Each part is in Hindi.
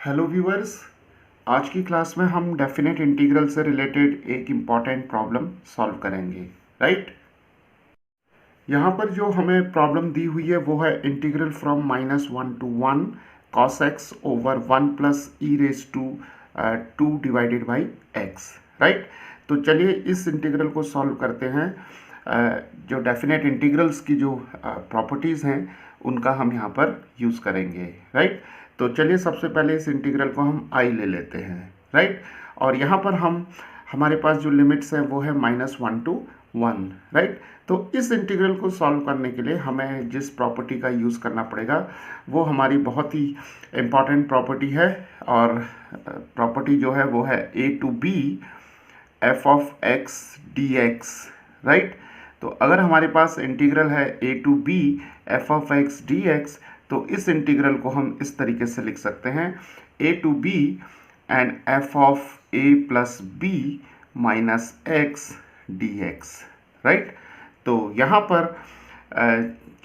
Hello viewers. आज की क्लास में हम डेफिनेट इंटीग्रल से रिलेटेड एक इम्पॉर्टेंट प्रॉब्लम सॉल्व करेंगे। राइट। यहाँ पर जो हमें प्रॉब्लम दी हुई है वो है integral from -1 to 1 cos x over 1 plus e raise to 2 divided by x. Right. तो चलिए इस इंटीग्रल को सॉल्व करते हैं। जो डेफिनेट इंटीग्रल्स की जो प्रॉपर्टीज़ हैं उनका हम यहाँ पर यूज़ करेंगे। राइट। तो चलिए सबसे पहले इस इंटीग्रल को हम आई ले लेते हैं। राइट। और यहाँ पर हमारे पास जो लिमिट्स हैं वो है -1 to 1। राइट। तो इस इंटीग्रल को सॉल्व करने के लिए हमें जिस प्रॉपर्टी का यूज़ करना पड़ेगा वो हमारी बहुत ही इम्पॉर्टेंट प्रॉपर्टी है। और प्रॉपर्टी जो है वो है a to b f of x dx। Right. तो अगर हमारे पास इंटीग्रल है a to b f of x dx तो इस इंटीग्रल को हम इस तरीके से लिख सकते हैं a to b and f of a plus b minus x dx। Right. तो यहाँ पर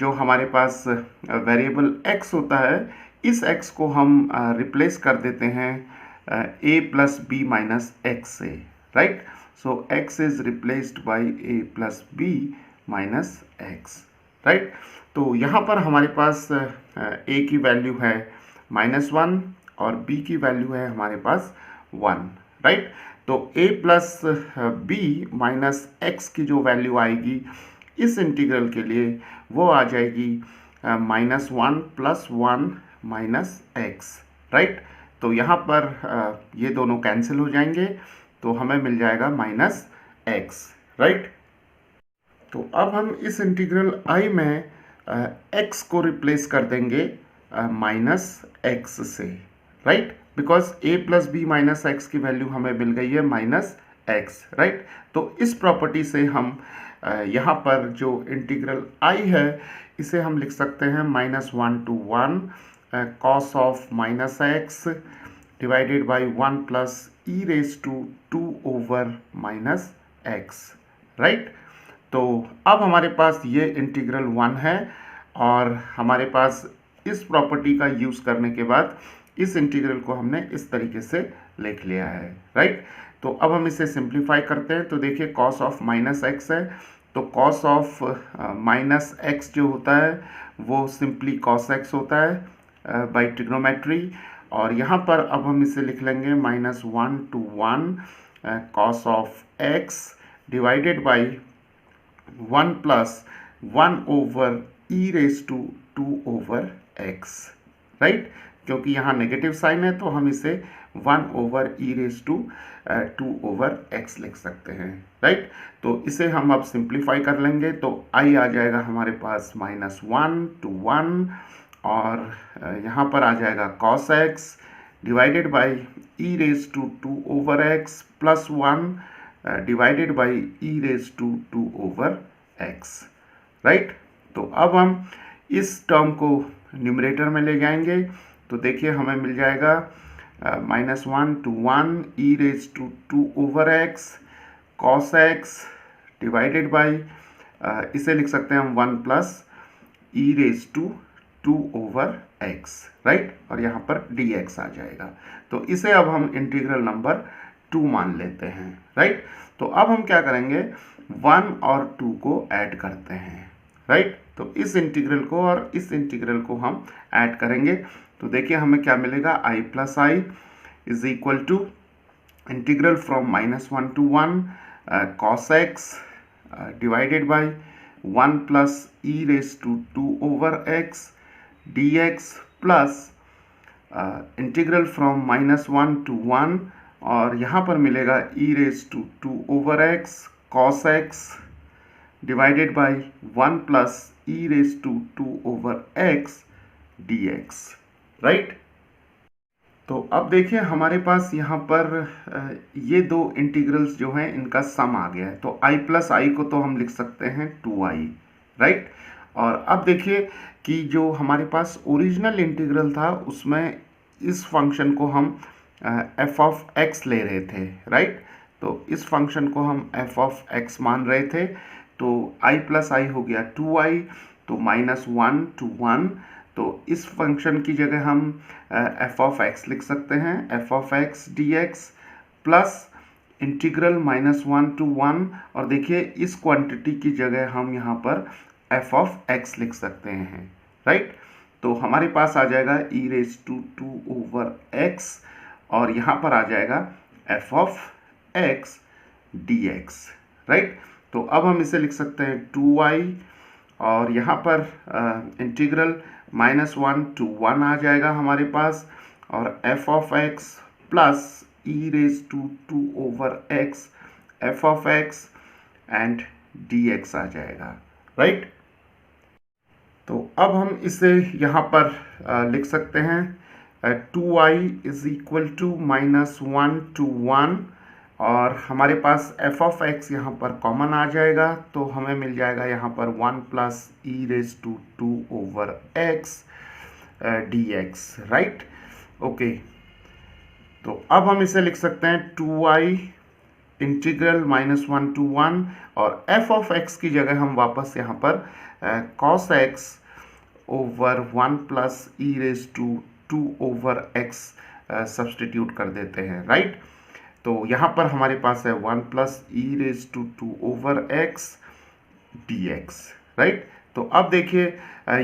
जो हमारे पास वेरिएबल x होता है इस x को हम रिप्लेस कर देते हैं a plus b minus x से। Right. So x is replaced by a plus b minus x. Right. तो यहाँ पर हमारे पास a की वैल्यू है -1 और b की वैल्यू है हमारे पास 1। राइट। तो a plus b minus x की जो वैल्यू आएगी इस इंटीग्रल के लिए वो आ जाएगी -1 प्लस 1 माइनस एक्स। राइट। तो यहाँ पर ये दोनों कैंसिल हो जाएंगे तो हमें मिल जाएगा माइनस एक्स। राइट। तो अब हम इस इंटीग्रल आई में x को रिप्लेस कर देंगे माइनस एक्स से। Right. Because a plus b minus x की वैल्यू हमें मिल गई है माइनस एक्स। राइट। तो इस प्रॉपर्टी से हम यहाँ पर जो इंटीग्रल i है इसे हम लिख सकते हैं -1 to 1 cos of minus x divided by 1 plus e raise to 2 over minus x. Right. तो अब हमारे पास ये इंटीग्रल 1 है और हमारे पास इस प्रॉपर्टी का यूज़ करने के बाद इस इंटीग्रल को हमने इस तरीके से लिख लिया है। राइट। तो अब हम इसे सिंप्लीफाई करते हैं। तो देखिए cos ऑफ माइनस एक्स है तो cos ऑफ माइनस एक्स जो होता है वो सिंपली cos x होता है बाई ट्रिग्नोमेट्री। और यहाँ पर अब हम इसे लिख लेंगे -1 to 1 cos of x divided by 1 plus 1 over e raise to 2 over x. Right. क्योंकि यहाँ नेगेटिव साइन है तो हम इसे 1 over e raise to 2 over x लिख सकते हैं। राइट। तो इसे हम अब सिंप्लीफाई कर लेंगे तो आई आ जाएगा हमारे पास -1 to 1 और यहाँ पर आ जाएगा cos x divided by e raise to 2 over x plus 1 divided by e raise to 2 over x. Right. तो अब हम इस टर्म को न्यूमरेटर में ले जाएंगे तो देखिए हमें मिल जाएगा -1 to 1 e raise to 2 over x cos x divided by इसे लिख सकते हैं हम 1 plus e raise to 2 over x. Right. और यहाँ पर dx आ जाएगा। तो इसे अब हम इंटीग्रल नंबर 2 मान लेते हैं। राइट। तो अब हम क्या करेंगे 1 और 2 को ऐड करते हैं। राइट। तो इस इंटीग्रल को और इस इंटीग्रल को हम ऐड करेंगे तो देखिए हमें क्या मिलेगा i plus i is equal to integral from -1 to 1 cos x divided by 1 plus e raise to 2 over x dx plus integral from -1 to 1 और यहाँ पर मिलेगा e raise to 2 over x cos x divided by 1 plus e raise to 2 over x dx। Right. तो अब देखिए हमारे पास यहाँ पर ये दो इंटीग्रल्स जो हैं इनका सम आ गया है तो i प्लस आई को तो हम लिख सकते हैं 2i। राइट। और अब देखिए कि जो हमारे पास ओरिजिनल इंटीग्रल था उसमें इस फंक्शन को हम f ऑफ x ले रहे थे। राइट। तो इस फंक्शन को हम f ऑफ x मान रहे थे तो i प्लस आई हो गया 2i तो -1 to 1 तो इस फंक्शन की जगह हम एफ ऑफ एक्स लिख सकते हैं, F of x D x plus integral -1 to 1, और देखिए इस क्वांटिटी की जगह हम यहाँ पर एफ ऑफ एक्स लिख सकते हैं, राइट। तो हमारे पास आ जाएगा e⁻²⁴x और यहाँ पर आ जाएगा F of x D x, right. तो अब हम इसे लिख सकते हैं 2y और यहाँ पर इंटीग्रल -1 to 1 आ जाएगा हमारे पास, और F of x plus e⁻²⁴x F of x and dx आ जाएगा, राइट। तो अब हम इसे यहाँ पर लिख सकते हैं 2y = -1 to 1, और हमारे पास एफ ऑफ एक्स यहाँ पर कॉमन आ जाएगा, तो हमें मिल जाएगा यहाँ पर 1 + e⁻²⁴x dx, राइट। ओके, तो अब हम इसे लिख सकते हैं 2y इंटीग्रल -1 to 1, और एफ ऑफ एक्स की जगह हम वापस यहाँ पर cos x over 1 + e⁻²⁴x substitute कर देते हैं, राइट। तो यहाँ पर हमारे पास है 1 + e⁻²⁴x dx, राइट। तो अब देखिए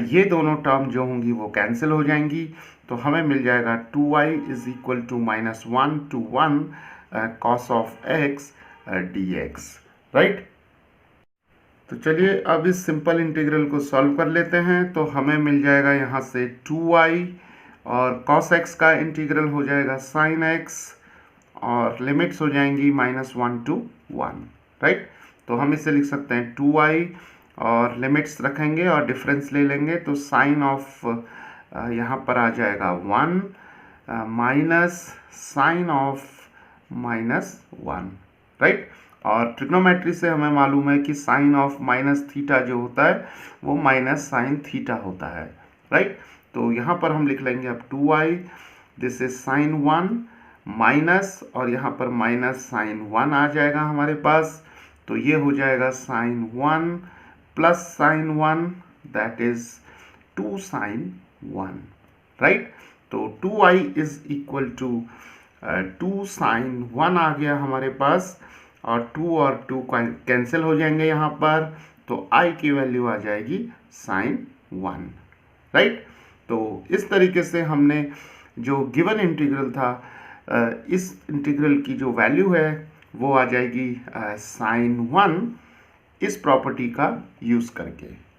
ये दोनों टर्म जो होंगी वो कैंसिल हो जाएंगी, तो हमें मिल जाएगा 2y = -1 to 1 cos of x dx, right. तो चलिए अब इस सिंपल इंटीग्रल को सॉल्व कर लेते हैं। तो हमें मिल जाएगा यहाँ से 2y और cos x का इंटीग्रल हो जाएगा sin x, और लिमिट्स हो जाएंगी -1 to 1, राइट। तो हम इसे लिख सकते हैं 2y और लिमिट्स रखेंगे और डिफरेंस ले लेंगे, तो साइन ऑफ यहाँ पर आ जाएगा 1 माइनस साइन ऑफ -1, राइट। और ट्रिग्नोमेट्री से हमें मालूम है कि साइन ऑफ -θ जो होता है वो -sin θ होता है, राइट। तो यहाँ पर हम लिख लेंगे अब 2y, this is sin 1 minus, और यहाँ पर -sin1 आ जाएगा हमारे पास, तो ये हो जाएगा sin 1 + sin1, that is 2 sin 1, right. तो 2y = 2 sin 1 आ गया हमारे पास, और 2 और 2 कैंसिल हो जाएंगे यहाँ पर, तो i की वैल्यू आ जाएगी sin 1, राइट। तो इस तरीके से हमने जो गिवन इंटीग्रल था, इस इंटीग्रल की जो वैल्यू है वो आ जाएगी sin 1 इस प्रॉपर्टी का यूज़ करके।